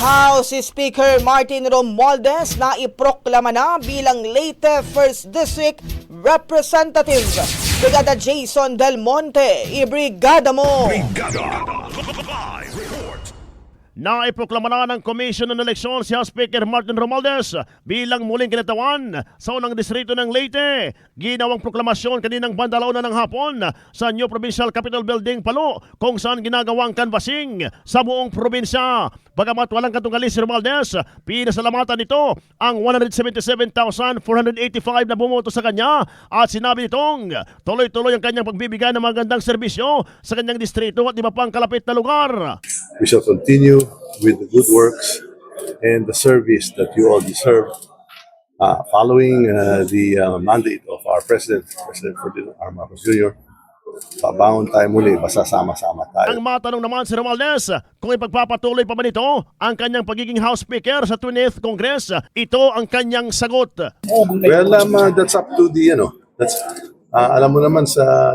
House Speaker Martin Romualdez na iproklama na bilang Leyte 1st District Representative. Brigada Jason Del Monte, ibrigada mo! Live report. Naiproklama na ng Komisyon ng Eleksyon si House Speaker Martin Romualdez bilang muling kinatawan sa unang distrito ng Leyte. Ginawang proklamasyon kaninang bandalaw na ng hapon sa New Provincial Capitol Building, Palo, kung saan ginagawang canvassing sa buong probinsya. Bagamat walang katunggali si Romualdez, pinasalamatan nito ang 177,485 na bumoto sa kanya at sinabi nitong tuloy-tuloy ang kanyang pagbibigay ng magandang serbisyo sa kanyang distrito at iba pang kalapit na lugar. We shall continue with the good works and the service that you all deserve, following the mandate of our President Ferdinand R. Marcos Jr. Babangon tayo muli, masasama-sama tayo. Ang matanong naman si Romualdez kung ipagpapatuloy pa ba nito ang kanyang pagiging House Speaker sa 20th Congress. Ito ang kanyang sagot. Well, that's up to the, that's, alam mo naman sa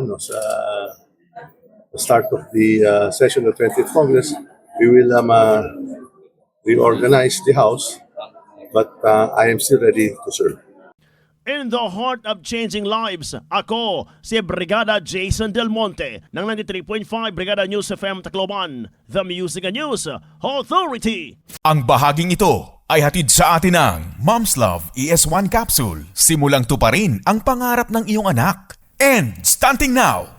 start of the session of 20th Congress, we will reorganize the House, but I am still ready to serve. In the heart of changing lives, ako si Brigada Jason Del Monte ng 93.5 Brigada News FM Tacloban, The Music and News Authority. Ang bahaging ito ay hatid sa atin ng Mom's Love ES1 Capsule. Simulang tuparin ang pangarap ng iyong anak. And stunting now,